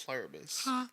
Pluribus. I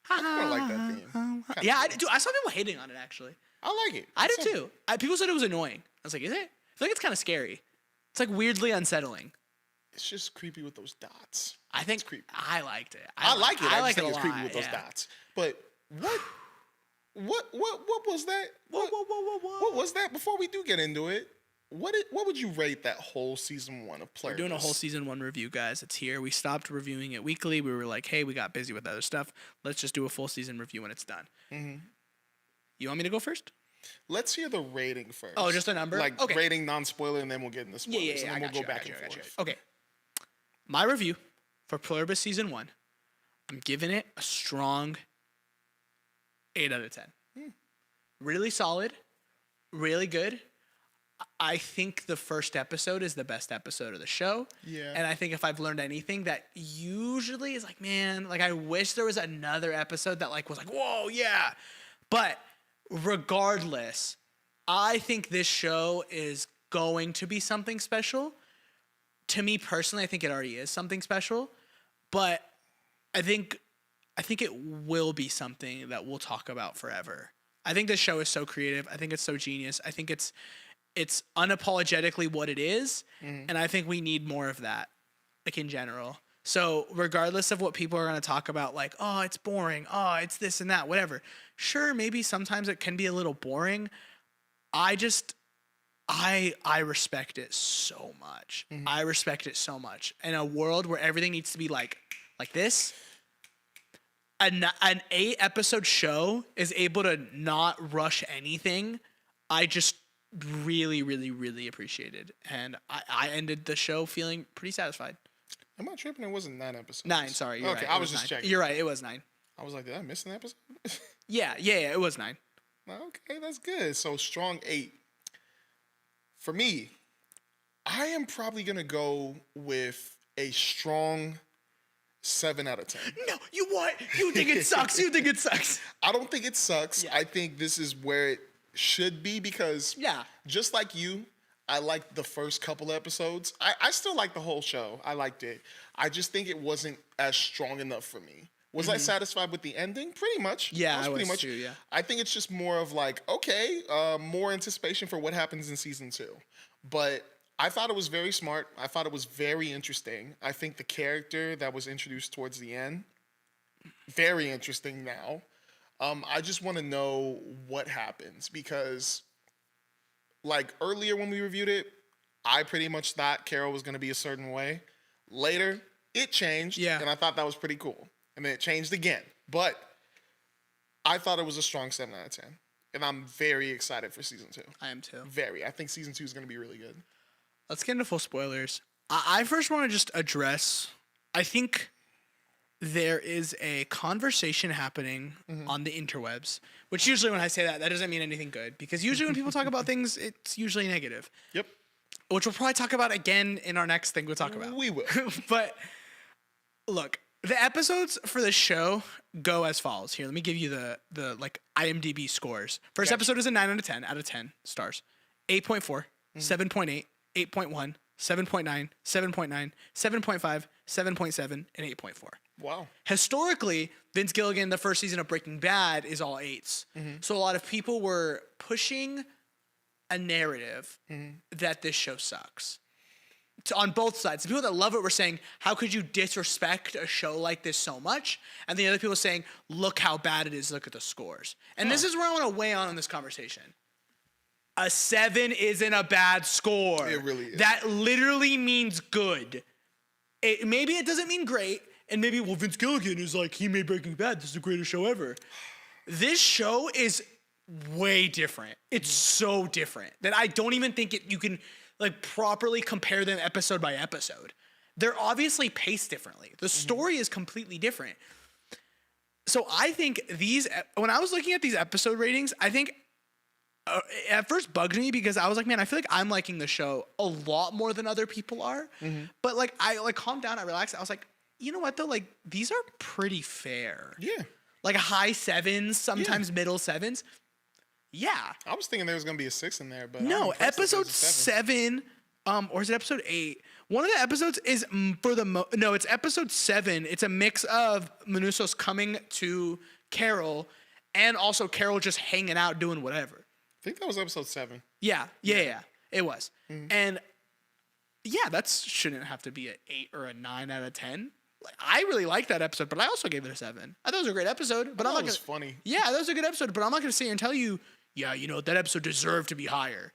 kind of like that theme. Yeah, I saw people hating on it, actually. I like it. I did too. People said it was annoying. I was like, is it? I feel like it's kind of scary. It's like weirdly unsettling. It's just creepy with those dots. I think it's creepy. I liked it. I like it. I like it a lot. It's creepy with those yeah. dots. But what was that? What was that? Before we do get into it, what would you rate that whole season 1 of Pluribus? We're doing a whole season 1 review, guys. It's here. We stopped reviewing it weekly. We were like, hey, we got busy with other stuff. Let's just do a full season review when it's done. Mm-hmm. You want me to go first? Let's hear the rating first. Oh, just a number? Like okay. Rating, non-spoiler, and then we'll get into spoilers. Yeah. And then we'll go back and forth. forth. Okay. My review for Pluribus season 1, I'm giving it a strong 8 out of 10. Really solid, really good. I think the first episode is the best episode of the show. Yeah. And I think if I've learned anything, that usually is like, man, like I wish there was another episode that like was like, whoa, yeah. But regardless, I think this show is going to be something special. To me personally, I think it already is something special. But I think it will be something that we'll talk about forever. I think this show is so creative. I think it's so genius. I think it's unapologetically what it is, and I think we need more of that, like in general. So regardless of what people are going to talk about, like, oh, it's boring, oh, it's this and that, whatever. Sure, maybe sometimes it can be a little boring. I respect it so much. I respect it so much. In a world where everything needs to be like this, an 8-episode show is able to not rush anything. I just really, really, really appreciated. And I ended the show feeling pretty satisfied. Am I tripping? It wasn't 9 episodes. 9, sorry. You're okay, right. I was just 9. checking. You're right. It was 9. I was like, did I miss an episode? Yeah, it was 9. Okay, that's good. So strong 8. For me, I am probably going to go with a strong 7 out of 10. No, you what? You think it sucks? You think it sucks? I don't think it sucks. Yeah. I think this is where it should be because just like you, I liked the first couple episodes. I still like the whole show. I liked it. I just think it wasn't as strong enough for me. Was I satisfied with the ending? Pretty much. Yeah, I was pretty much. Too, yeah. I think it's just more of like, okay, more anticipation for what happens in season 2. But I thought it was very smart. I thought it was very interesting. I think the character that was introduced towards the end, very interesting now. I just want to know what happens because, like earlier when we reviewed it, I pretty much thought Carol was going to be a certain way. Later, it changed, and I thought that was pretty cool. And then it changed again. But I thought it was a strong 7 out of 10. And I'm very excited for season 2. I am too. Very. I think season 2 is going to be really good. Let's get into full spoilers. I first want to just address, I think there is a conversation happening on the interwebs, which usually when I say that doesn't mean anything good. Because usually when people talk about things, it's usually negative. Yep. Which we'll probably talk about again in our next thing we'll talk about. We will. But look, the episodes for the show go as follows. Here, let me give you the like IMDb scores. First episode is a 9 out of 10 stars. 8.4, 7.8, 8.1, 7.9, 7.9, 7.5, 7.7, and 8.4. Wow. Historically, Vince Gilligan, the first season of Breaking Bad, is all 8s. So a lot of people were pushing a narrative that this show sucks. On both sides. The people that love it were saying, how could you disrespect a show like this so much? And the other people saying, look how bad it is, look at the scores. And this is where I want to weigh on in this conversation. A 7 isn't a bad score. It really is. That literally means good. Maybe it doesn't mean great, and maybe, well, Vince Gilligan is like, he made Breaking Bad, this is the greatest show ever. This show is way different. It's so different that I don't even think you can like properly compare them episode by episode. They're obviously paced differently. The story is completely different. So I think when I was looking at these episode ratings, I think at first bugged me because I was like, man, I feel like I'm liking the show a lot more than other people are. But like I like calmed down, I relaxed. I was like, you know what though? Like these are pretty fair. Yeah. Like high 7s, sometimes middle 7s. Yeah. I was thinking there was going to be a 6 in there, but no, episode 7, or is it episode 8, One of the episodes is no, it's episode 7. It's a mix of Manusos coming to Carol and also Carol just hanging out doing whatever. I think that was episode 7. Yeah. It was. And yeah, that shouldn't have to be an 8 or a 9 out of 10. Like, I really liked that episode, but I also gave it a 7. I thought it was a great episode, but I'm not It was funny. Yeah, that was a good episode, but I'm not gonna sit here and tell you, yeah, you know, that episode deserved to be higher.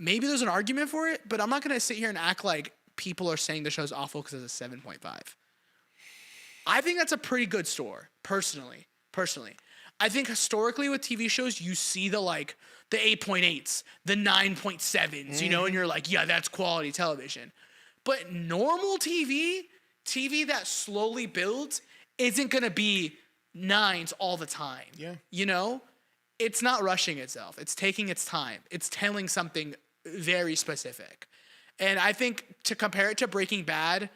Maybe there's an argument for it, but I'm not gonna sit here and act like people are saying the show's awful because it's a 7.5. I think that's a pretty good score, personally. I think historically with TV shows, you see the 8.8s, the 9.7s, you know, and you're like, yeah, that's quality television. But normal TV that slowly builds, isn't gonna be 9s all the time. Yeah. You know? It's not rushing itself. It's taking its time. It's telling something very specific. And I think to compare it to Breaking Bad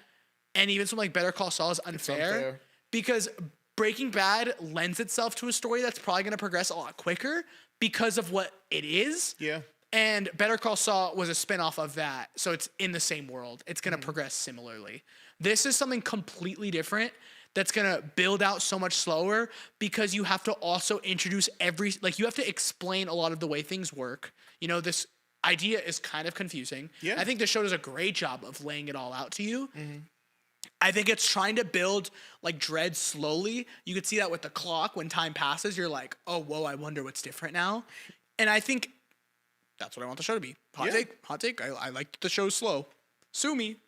and even something like Better Call Saul is unfair. Because Breaking Bad lends itself to a story that's probably going to progress a lot quicker because of what it is. Yeah. And Better Call Saul was a spinoff of that. So it's in the same world. It's going to progress similarly. This is something completely different that's going to build out so much slower because you have to also introduce you have to explain a lot of the way things work. You know, this idea is kind of confusing. Yeah. I think the show does a great job of laying it all out to you. I think it's trying to build dread slowly. You could see that with the clock. When time passes, you're like, oh, whoa, I wonder what's different now. And I think that's what I want the show to be. Hot take. I like the show slow. Sue me.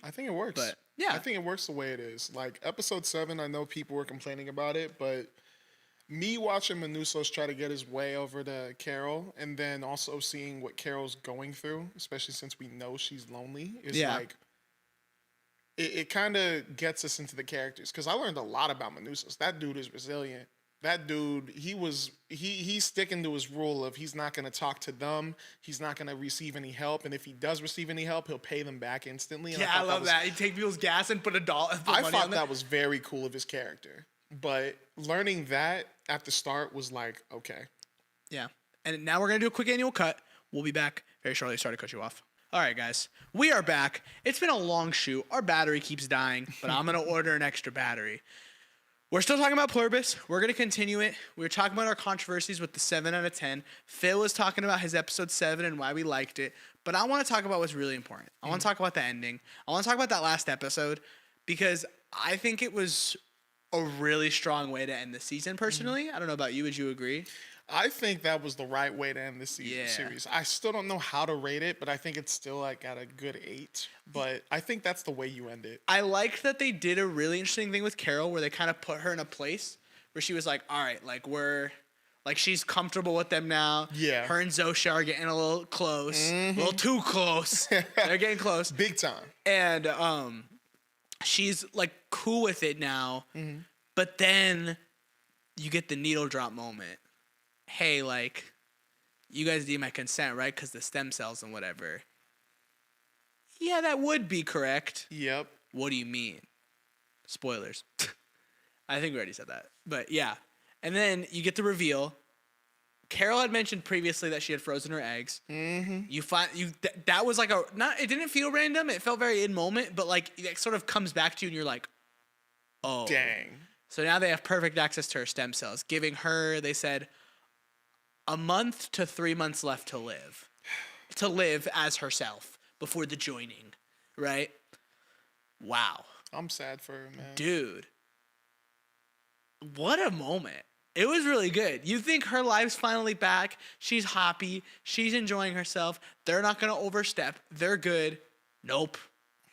I think it works. But yeah. I think it works the way it is. Like episode 7, I know people were complaining about it, but me watching Manusos try to get his way over to Carol and then also seeing what Carol's going through, especially since we know she's lonely, is it kind of gets us into the characters. Because I learned a lot about Manusos. That dude is resilient. That dude, he's sticking to his rule of he's not going to talk to them. He's not going to receive any help. And if he does receive any help, he'll pay them back instantly. And yeah, I love that. He'd take people's gas and put a dollar. I thought that was very cool of his character. But learning that at the start was like, okay. Yeah. And now we're going to do a quick annual cut. We'll be back very shortly. Sorry to cut you off. All right, guys. We are back. It's been a long shoot. Our battery keeps dying, but I'm going to order an extra battery. We're still talking about Pluribus. We're going to continue it. We were talking about our controversies with the 7 out of 10. Phil was talking about his episode 7 and why we liked it. But I want to talk about what's really important. I want to talk about the ending. I want to talk about that last episode because I think it was a really strong way to end the season, personally. I don't know about you. Would you agree? I think that was the right way to end this series. I still don't know how to rate it, but I think it's still at a good 8. But I think that's the way you end it. I liked that they did a really interesting thing with Carol where they kind of put her in a place where she was like, all right, she's comfortable with them now. Yeah. Her and Zosha are getting a little close. A little too close. They're getting close. Big time. And she's cool with it now. But then you get the needle drop moment. Hey, you guys need my consent, right? Because the stem cells and whatever. Yeah, that would be correct. Yep. What do you mean? Spoilers. I think we already said that. But yeah. And then you get the reveal. Carol had mentioned previously that she had frozen her eggs. You find that was it didn't feel random. It felt very in moment, but it sort of comes back to you and you're like, oh. Dang. So now they have perfect access to her stem cells, giving her, they said, a month to 3 months left to live as herself before the joining, right? Wow. I'm sad for her, man. Dude, what a moment. It was really good. You think her life's finally back. She's happy. She's enjoying herself. They're not going to overstep. They're good. Nope.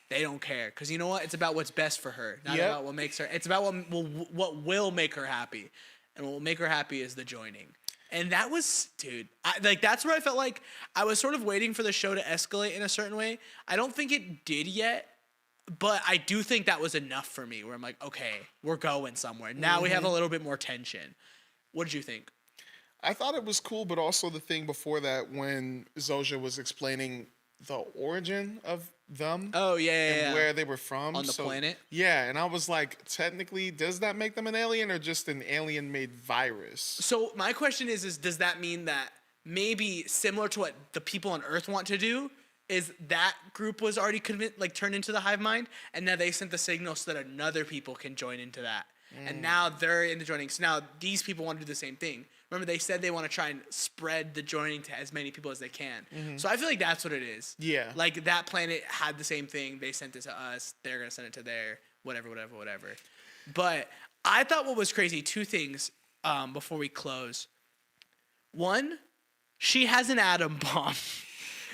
They don't care. Because you know what? It's about what's best for her, not about what makes her. It's about what will make her happy. And what will make her happy is the joining. And that was, dude, that's where I felt like I was sort of waiting for the show to escalate in a certain way. I don't think it did yet, but I do think that was enough for me where I'm like, okay, we're going somewhere. Now we have a little bit more tension. What did you think? I thought it was cool, but also the thing before that when Zosha was explaining the origin of them. Oh, yeah. Where they were from. On the planet? Yeah, and I was like, technically, does that make them an alien or just an alien-made virus? So my question is does that mean that maybe similar to what the people on Earth want to do, is that group was already turned into the hive mind, and now they sent the signal so that another people can join into that. And now they're in the joining. So now these people want to do the same thing. Remember, they said they want to try and spread the joining to as many people as they can. So I feel like that's what it is. Yeah. Like that planet had the same thing. They sent it to us. They're going to send it to their whatever. But I thought what was crazy, two things before we close. One, she has an atom bomb.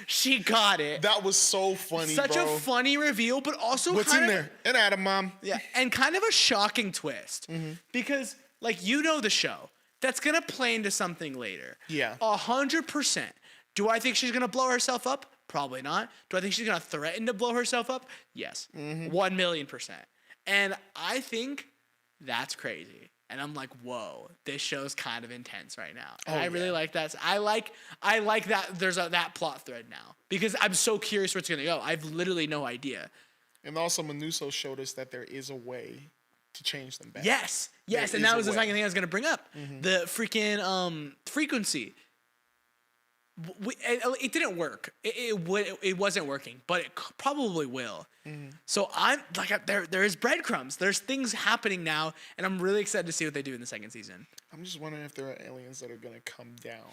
She got it. That was so funny, Such bro. a funny reveal, but also What's kind in of, there? An atom bomb. Yeah, and kind of a shocking twist. Because, like, you know the show. That's going to play into something later. Yeah. 100%. Do I think she's going to blow herself up? Probably not. Do I think she's going to threaten to blow herself up? Yes. 1,000,000%. And I think that's crazy. And I'm like, whoa, this show's kind of intense right now. And I really like that. I like that there's that plot thread now. Because I'm so curious where it's going to go. I've literally no idea. And also, Manuso showed us that there is a way to change them back. Yes. And that was the second thing I was going to bring up. The freaking frequency. It didn't work. It wasn't working, but it probably will. So I'm like, there is breadcrumbs. There's things happening now, and I'm really excited to see what they do in the second season. I'm just wondering if there are aliens that are going to come down.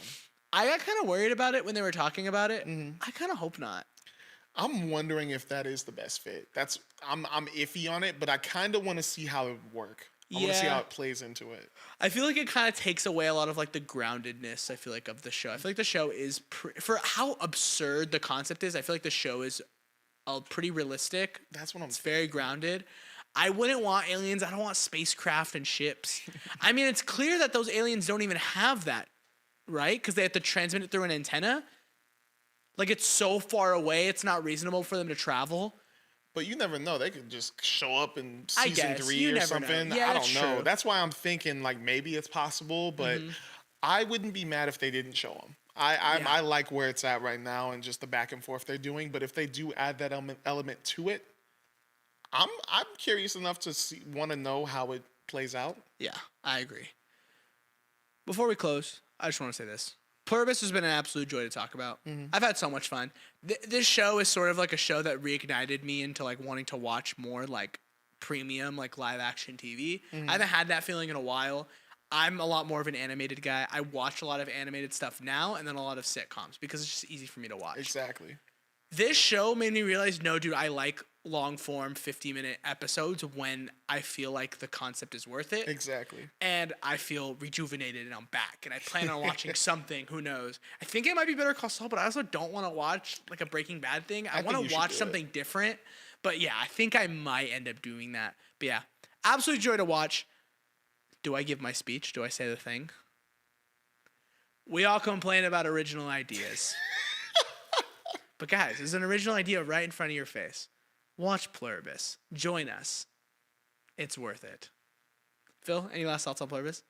I got kind of worried about it when they were talking about it. I kind of hope not. I'm wondering if that is the best fit. I'm iffy on it, but I kind of want to see how it would work. I want to see how it plays into it. I feel like it kind of takes away a lot of like the groundedness. I feel like of the show. I feel like the show is for how absurd the concept is. I feel like the show is pretty realistic. That's what I'm. It's very grounded. I wouldn't want aliens. I don't want spacecraft and ships. I mean, it's clear that those aliens don't even have that, right? Because they have to transmit it through an antenna. Like it's so far away, it's not reasonable for them to travel. But you never know. They could just show up in I season guess. 3 You or never something. know. Yeah, I that's don't know. true. That's why I'm thinking like maybe it's possible, but I wouldn't be mad if they didn't show them. I like where it's at right now and just the back and forth they're doing. But if they do add that element to it, I'm curious enough to want to know how it plays out. Yeah, I agree. Before we close, I just want to say this. Pluribus has been an absolute joy to talk about. I've had so much fun. This show is sort of like a show that reignited me into like wanting to watch more like premium, like live action TV. I haven't had that feeling in a while. I'm a lot more of an animated guy. I watch a lot of animated stuff now and then a lot of sitcoms because it's just easy for me to watch. Exactly. This show made me realize, no, dude, I like long form 50-minute episodes when I feel like the concept is worth it. Exactly. And I feel rejuvenated and I'm back. And I plan on watching something. Who knows? I think it might be Better Call Saul, but I also don't want to watch like a Breaking Bad thing. I want to watch something different. But yeah, I think I might end up doing that. But yeah, absolute joy to watch. Do I give my speech? Do I say the thing? We all complain about original ideas. But guys, there's an original idea right in front of your face. Watch Pluribus. Join us. It's worth it. Phil, any last thoughts on Pluribus?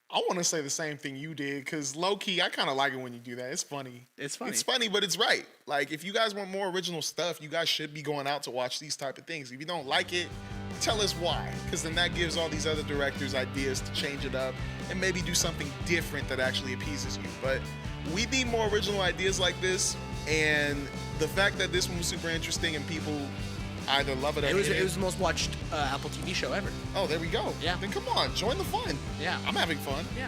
I want to say the same thing you did because low-key, I kind of like it when you do that. It's funny. It's funny. It's funny, but it's right. Like, if you guys want more original stuff, you guys should be going out to watch these type of things. If you don't like it, tell us why, because then that gives all these other directors ideas to change it up and maybe do something different that actually appeases you. But we need more original ideas like this, and the fact that this one was super interesting and people either love it or hate it. It was the most watched Apple TV show ever. Oh, there we go. Yeah. Then come on, join the fun. Yeah. I'm having fun. Yeah.